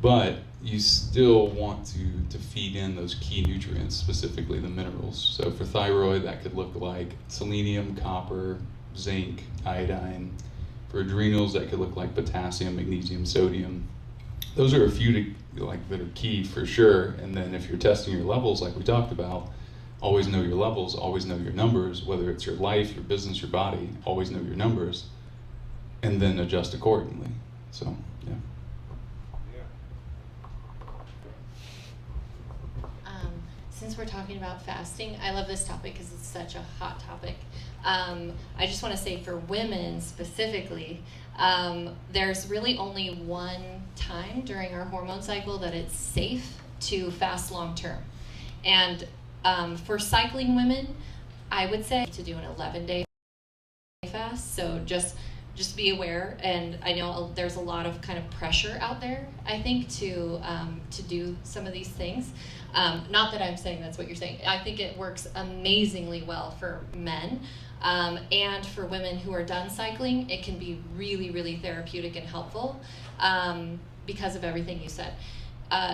but you still want to feed in those key nutrients, specifically the minerals. So for thyroid, that could look like selenium, copper, zinc, iodine. For adrenals, that could look like potassium, magnesium, sodium. those are a few that are key for sure. And then if you're testing your levels, like we talked about, always know your levels, always know your numbers, whether it's your life, your business, your body, always know your numbers, and then adjust accordingly. So, yeah. Since we're talking about fasting, I love this topic because it's such a hot topic. I just want to say for women specifically, there's really only one time during our hormone cycle that it's safe to fast long term. And for cycling women, I would say to do an 11-day fast. So just be aware. And I know there's a lot of kind of pressure out there, I think, to do some of these things. Not that I'm saying that's what you're saying. I think it works amazingly well for men. And for women who are done cycling, it can be really, really therapeutic and helpful because of everything you said.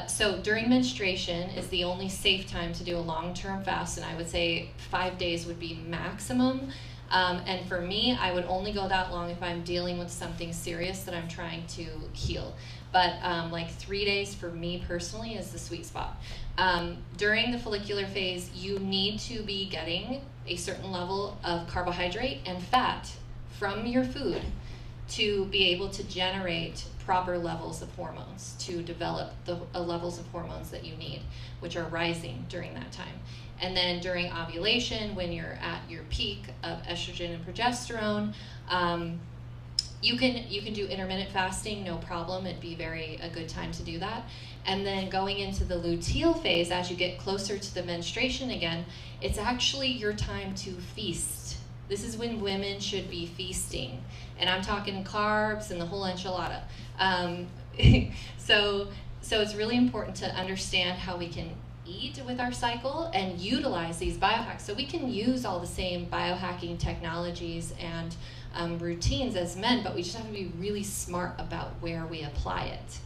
So during menstruation is the only safe time to do a long-term fast, and I would say 5 days would be maximum. And for me, I would only go that long if I'm dealing with something serious that I'm trying to heal. But like 3 days for me personally is the sweet spot. During the follicular phase, you need to be getting a certain level of carbohydrate and fat from your food to be able to generate proper levels of hormones, to develop the levels of hormones that you need, which are rising during that time. And then during ovulation, when you're at your peak of estrogen and progesterone, you can do intermittent fasting, no problem. It'd be a good time to do that. And then going into the luteal phase, as you get closer to the menstruation again, it's actually your time to feast. This is when women should be feasting. And I'm talking carbs and the whole enchilada. So it's really important to understand how we can eat with our cycle and utilize these biohacks. So we can use all the same biohacking technologies and routines as men, but we just have to be really smart about where we apply it.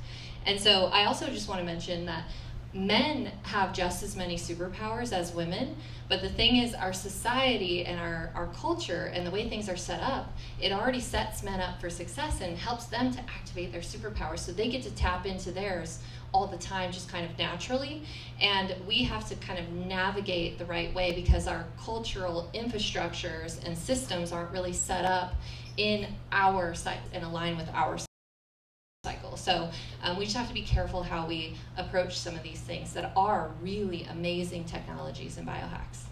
And so I also just want to mention that men have just as many superpowers as women, but the thing is our society and our culture and the way things are set up, it already sets men up for success and helps them to activate their superpowers, so they get to tap into theirs all the time, just kind of naturally. And we have to kind of navigate the right way because our cultural infrastructures and systems aren't really set up in our cycle and align with our cycle. So we just have to be careful how we approach some of these things that are really amazing technologies and biohacks.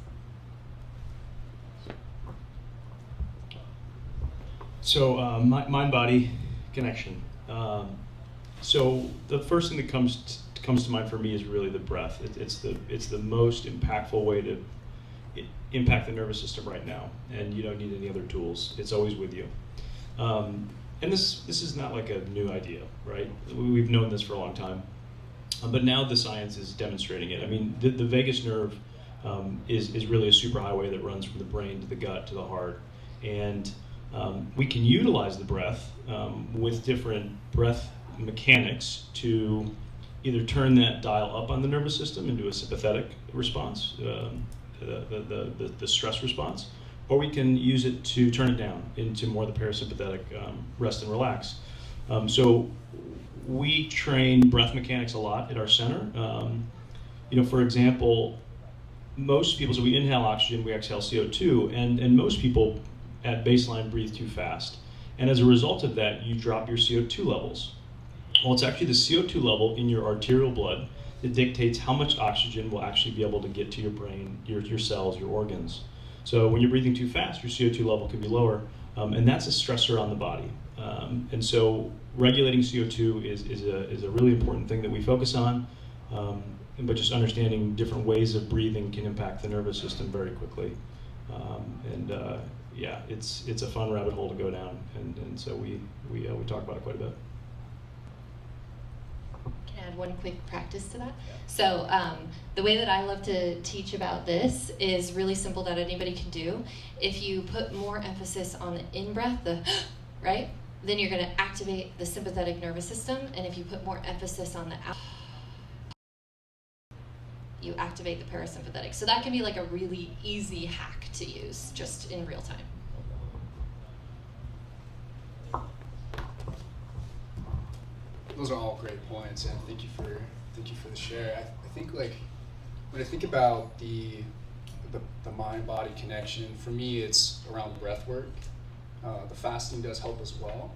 So mind-body connection. So the first thing that comes to mind for me is really the breath. It's the most impactful way to impact the nervous system right now, and you don't need any other tools. It's always with you. And this is not like a new idea, right? We've known this for a long time, but now the science is demonstrating it. I mean, the vagus nerve is really a superhighway that runs from the brain to the gut to the heart, and we can utilize the breath with different breath mechanics to either turn that dial up on the nervous system into a sympathetic response, the stress response, or we can use it to turn it down into more the parasympathetic rest and relax. So we train breath mechanics a lot at our center. For example, most people, so we inhale oxygen, we exhale CO2, and most people at baseline breathe too fast. And as a result of that, you drop your CO2 levels. Well, it's actually the CO2 level in your arterial blood that dictates how much oxygen will actually be able to get to your brain, your cells, your organs. So when you're breathing too fast, your CO2 level can be lower, and that's a stressor on the body. And so regulating CO2 is a really important thing that we focus on, but just understanding different ways of breathing can impact the nervous system very quickly. Yeah, it's a fun rabbit hole to go down, and so we talk about it quite a bit. Can I add one quick practice to that? So the way that I love to teach about this is really simple that anybody can do. If you put more emphasis on the in-breath, the right, then you're going to activate the sympathetic nervous system, and if you put more emphasis on the out, you activate the parasympathetic. So that can be like a really easy hack to use just in real time. those are all great points, and thank you for the share. I think like when I think about the mind-body connection, for me it's around breath work. The fasting does help as well,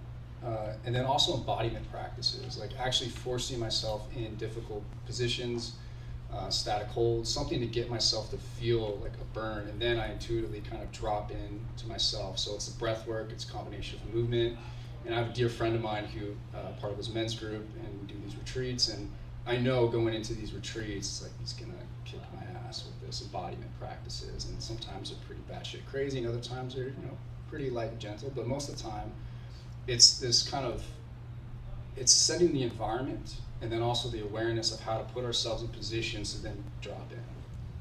and then also embodiment practices, like actually forcing myself in difficult positions, static holds, something to get myself to feel like a burn, and then I intuitively kind of drop in to myself. So it's the breath work, it's a combination of movement. And I have a dear friend of mine who, part of his men's group, and we do these retreats, and I know going into these retreats, it's like he's gonna kick my ass with this embodiment practices, and sometimes they're pretty batshit crazy, and other times they're, pretty light and gentle, but most of the time, it's this kind of, it's setting the environment, and then also the awareness of how to put ourselves in positions to then drop in.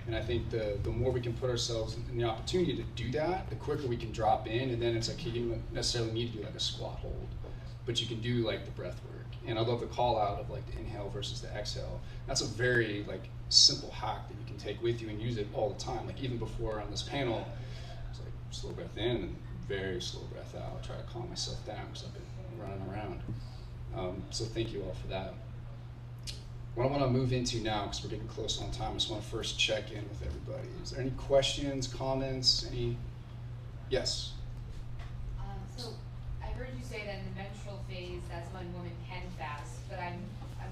And I think the more we can put ourselves in the opportunity to do that, the quicker we can drop in, and then it's like you don't necessarily need to do like a squat hold, but you can do like the breath work. And I love the call out of like the inhale versus the exhale. That's a very like simple hack that you can take with you and use it all the time. Like even before on this panel, it's like slow breath in and very slow breath out. I try to calm myself down because I've been running around. So thank you all for that. What I want to move into now, because we're getting close on time, I just want to first check in with everybody. Is there any questions, comments, any? Yes? So I heard you say that in the menstrual phase, that's when women can fast, but I'm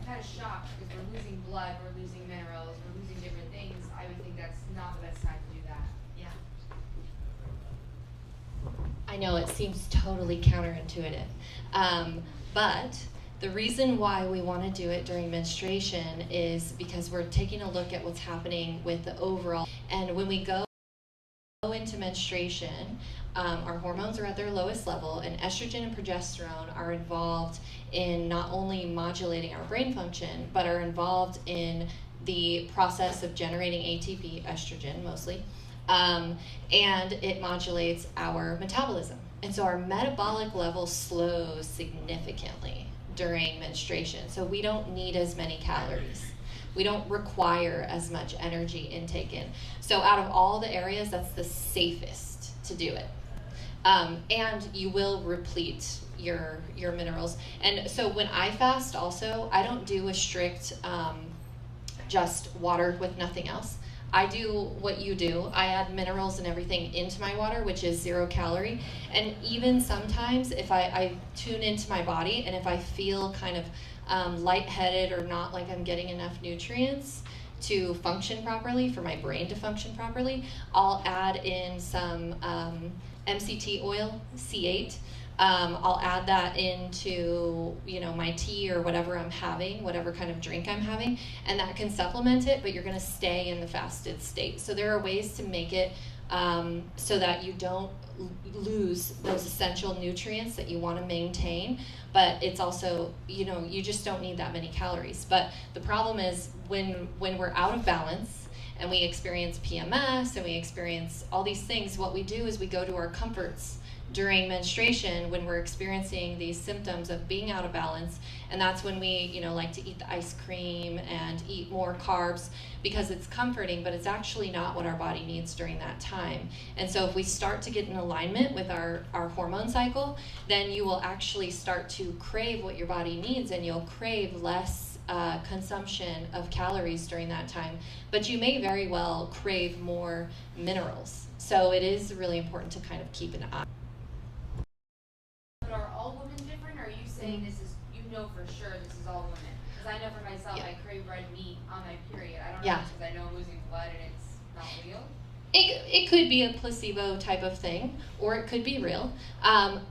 kind of shocked because we're losing blood, we're losing minerals, we're losing different things. I would think that's not the best time to do that. Yeah. I know it seems totally counterintuitive, but the reason why we want to do it during menstruation is because we're taking a look at what's happening with the overall. And when we go into menstruation, our hormones are at their lowest level, and estrogen and progesterone are involved in not only modulating our brain function, but are involved in the process of generating ATP, estrogen mostly, and it modulates our metabolism. And so our metabolic level slows significantly during menstruation. So we don't need as many calories. We don't require as much energy intake in. So out of all the areas, that's the safest to do it. And you will replete your minerals. And so when I fast also, I don't do a strict just water with nothing else. I do what you do. I add minerals and everything into my water, which is 0 calorie. And even sometimes if I tune into my body and if I feel kind of lightheaded or not like I'm getting enough nutrients to function properly, for my brain to function properly, I'll add in some MCT oil, C8. I'll add that into, my tea or whatever I'm having, whatever kind of drink I'm having, and that can supplement it, but you're gonna stay in the fasted state. So there are ways to make it so that you don't lose those essential nutrients that you wanna maintain, but it's also, you just don't need that many calories. But the problem is when we're out of balance and we experience PMS and we experience all these things, what we do is we go to our comforts during menstruation when we're experiencing these symptoms of being out of balance, and that's when we like to eat the ice cream and eat more carbs because it's comforting, but it's actually not what our body needs during that time. And so if we start to get in alignment with our hormone cycle, then you will actually start to crave what your body needs, and you'll crave less consumption of calories during that time, but you may very well crave more minerals. So it is really important to kind of keep an eye. But are all women different, or are you saying this is, for sure this is all women? Because I know for myself, I crave red meat on my period. I don't know because I know I'm losing blood and it's not real. It could be a placebo type of thing, or it could be real.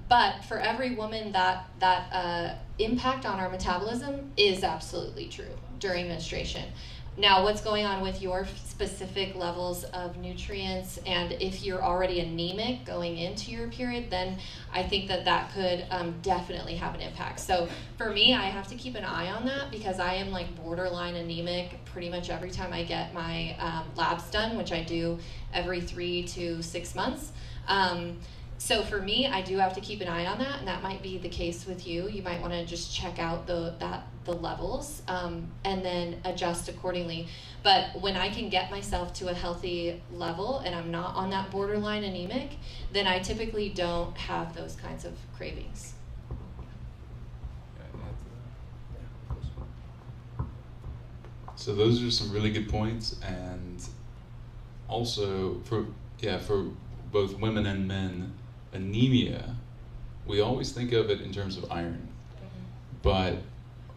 But for every woman, that impact on our metabolism is absolutely true during menstruation. Now, what's going on with your specific levels of nutrients, and if you're already anemic going into your period, then I think that could definitely have an impact. So for me, I have to keep an eye on that because I am like borderline anemic pretty much every time I get my labs done, which I do every 3 to 6 months. So for me, I do have to keep an eye on that, and that might be the case with you. You might want to just check out the levels and then adjust accordingly. But when I can get myself to a healthy level and I'm not on that borderline anemic, then I typically don't have those kinds of cravings. So those are some really good points, and also for both women and men, anemia, we always think of it in terms of iron, but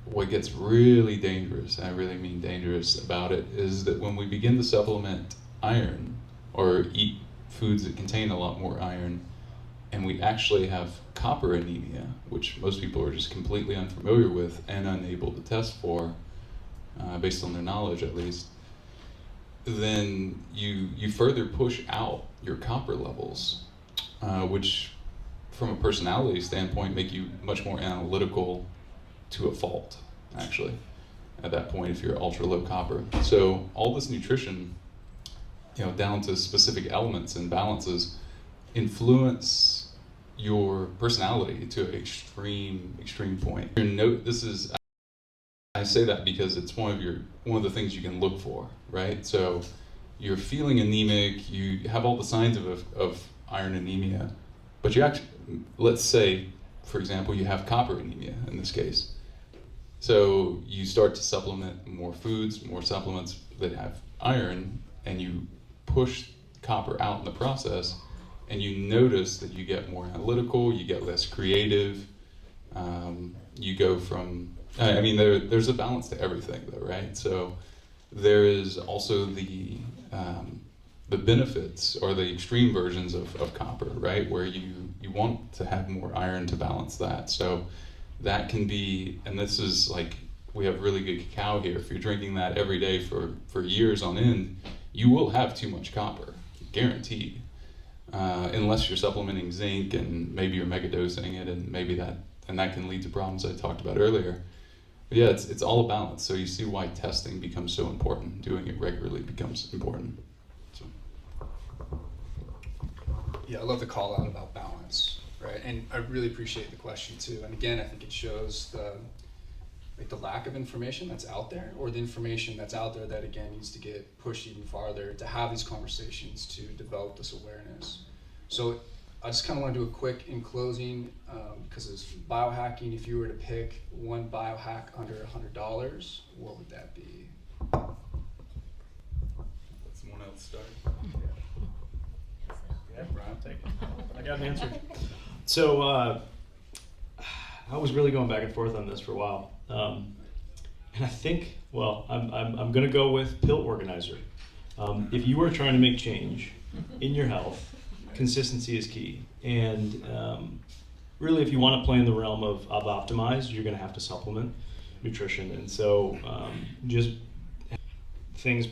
what gets really dangerous, and I really mean dangerous about it, is that when we begin to supplement iron or eat foods that contain a lot more iron, and we actually have copper anemia, which most people are just completely unfamiliar with and unable to test for, based on their knowledge at least, then you further push out your copper levels, which from a personality standpoint make you much more analytical to a fault, actually, at that point if you're ultra low copper. So all this nutrition, down to specific elements and balances, influence your personality to an extreme point. I say that because it's one of the things you can look for, right? So you're feeling anemic, you have all the signs of iron anemia, but you actually, let's say, for example, you have copper anemia in this case. So you start to supplement more foods, more supplements that have iron, and you push copper out in the process, and you notice that you get more analytical, you get less creative, you go from, there's a balance to everything though, right? So there is also the benefits or the extreme versions of copper, right? Where you want to have more iron to balance that. So that can be, and this is like, we have really good cacao here. If you're drinking that every day for years on end, you will have too much copper, guaranteed. Unless you're supplementing zinc and maybe you're megadosing it, and that can lead to problems I talked about earlier. But yeah, it's all a balance. So you see why testing becomes so important. Doing it regularly becomes important. So. Yeah, I love the call out about balance, right? And I really appreciate the question too. And again, I think it shows the lack of information that's out there, or the information that's out there that again needs to get pushed even farther to have these conversations to develop this awareness. So I just kind of want to do a quick in closing, because it's biohacking. If you were to pick one biohack under $100, what would that be? Let someone else start. Yeah, Brian, take it. I got an answer. So I was really going back and forth on this for a while. And I think, I'm going to go with pill organizer. If you are trying to make change in your health, consistency is key. And really, if you want to play in the realm of optimized, you're going to have to supplement nutrition. And so just things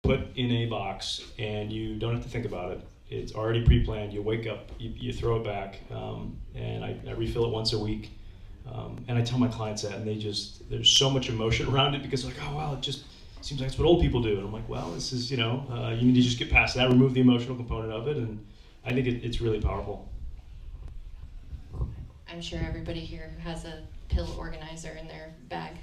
put in a box, and you don't have to think about it. It's already pre-planned. You wake up, you throw it back, and I refill it once a week. And I tell my clients that, and there's so much emotion around it, because they're like, oh, wow, it just seems like it's what old people do. And I'm like, well, this is, you need to just get past that, remove the emotional component of it, and I think it's really powerful. I'm sure everybody here has a pill organizer in their bag.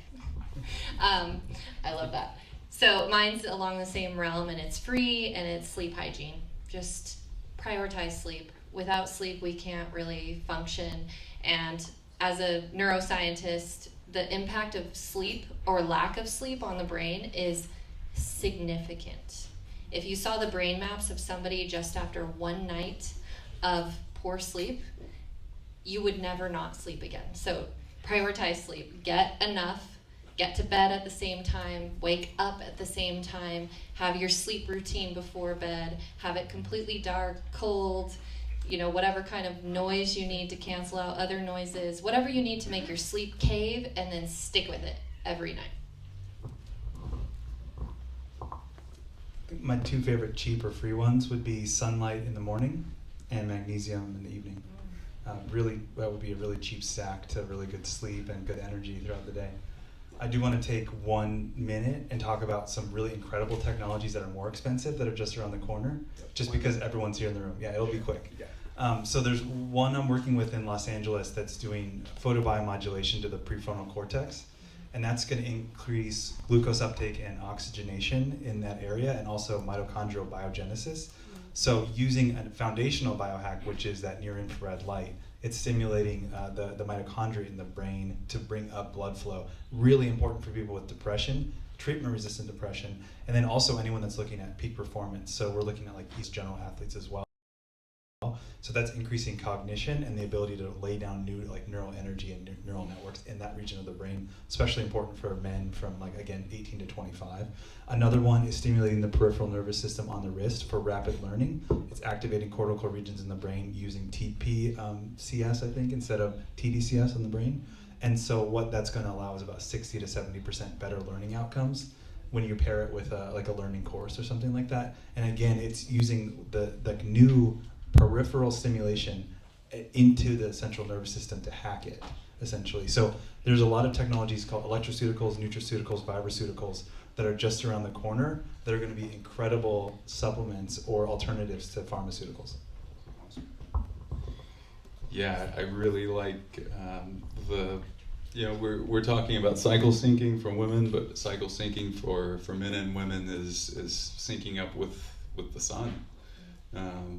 I love that. So mine's along the same realm, and it's free, and it's sleep hygiene. Just prioritize sleep. Without sleep, we can't really function. And as a neuroscientist, the impact of sleep or lack of sleep on the brain is significant. If you saw the brain maps of somebody just after one night of poor sleep, you would never not sleep again. So prioritize sleep. Get enough. Get to bed at the same time, wake up at the same time, have your sleep routine before bed, have it completely dark, cold, whatever kind of noise you need to cancel out other noises, whatever you need to make your sleep cave, and then stick with it every night. My two favorite cheap or free ones would be sunlight in the morning and magnesium in the evening. Really, that would be a really cheap stack to really good sleep and good energy throughout the day. I do want to take 1 minute and talk about some really incredible technologies that are more expensive that are just around the corner, just because everyone's here in the room. Yeah, it'll be quick. So there's one I'm working with in Los Angeles that's doing photobiomodulation to the prefrontal cortex, and that's going to increase glucose uptake and oxygenation in that area, and also mitochondrial biogenesis. So using a foundational biohack, which is that near-infrared light, it's stimulating the mitochondria in the brain to bring up blood flow. Really important for people with depression, treatment-resistant depression, and then also anyone that's looking at peak performance. So we're looking at like these general athletes as well. So that's increasing cognition and the ability to lay down new like neural energy and neural networks in that region of the brain, especially important for men from like, again, 18 to 25. Another one is stimulating the peripheral nervous system on the wrist for rapid learning. It's activating cortical regions in the brain using TPCS, I think, instead of TDCS in the brain. And so what that's going to allow is about 60 to 70% better learning outcomes when you pair it with like a learning course or something like that. And again, it's using the new peripheral stimulation into the central nervous system to hack it, essentially. So there's a lot of technologies called electroceuticals, nutraceuticals, vibroceuticals that are just around the corner that are going to be incredible supplements or alternatives to pharmaceuticals. Yeah, I really like we're talking about cycle syncing for women, but cycle syncing for men and women is syncing up with the sun.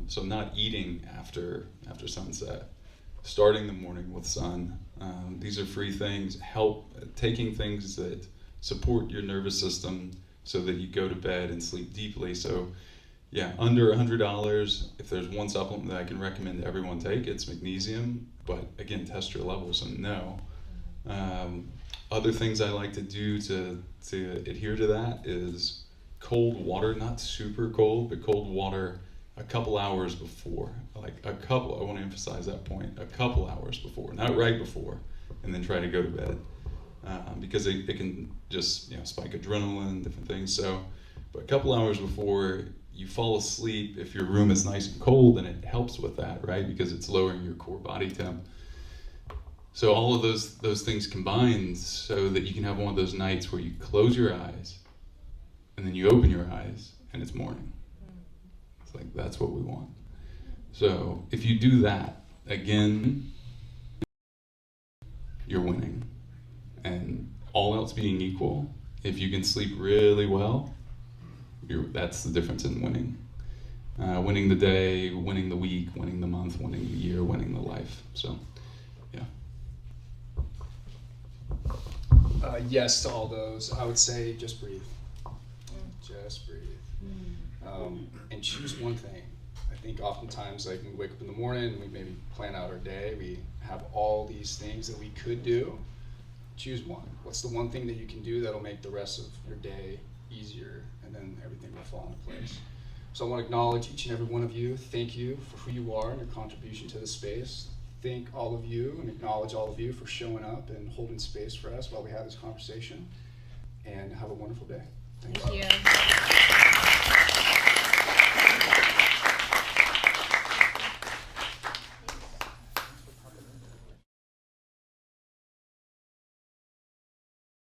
So not eating after sunset, starting the morning with sun. These are free things. Taking things that support your nervous system so that you go to bed and sleep deeply. So yeah, under $100, if there's one supplement that I can recommend everyone take, it's magnesium. But again, test your levels and know. Other things I like to do to adhere to that is cold water, not super cold, but cold water a couple hours before. I want to emphasize that point, a couple hours before, not right before, and then try to go to bed. Because it can just spike adrenaline, different things. So, but a couple hours before you fall asleep, if your room is nice and cold, then it helps with that, right? Because it's lowering your core body temp. So all of those things combined so that you can have one of those nights where you close your eyes and then you open your eyes and it's morning. It's like, that's what we want. So if you do that, again, you're winning. And all else being equal, if you can sleep really well, that's the difference in winning. Winning the day, winning the week, winning the month, winning the year, winning the life. So, yeah. Yes to all those. I would say just breathe. Just breathe. And choose one thing. I think oftentimes, like, when we wake up in the morning and we maybe plan out our day, we have all these things that we could do. Choose one. What's the one thing that you can do that'll make the rest of your day easier, and then everything will fall into place. So I want to acknowledge each and every one of you. Thank you for who you are and your contribution to the space. Thank all of you and acknowledge all of you for showing up and holding space for us while we have this conversation. And have a wonderful day. Thank you.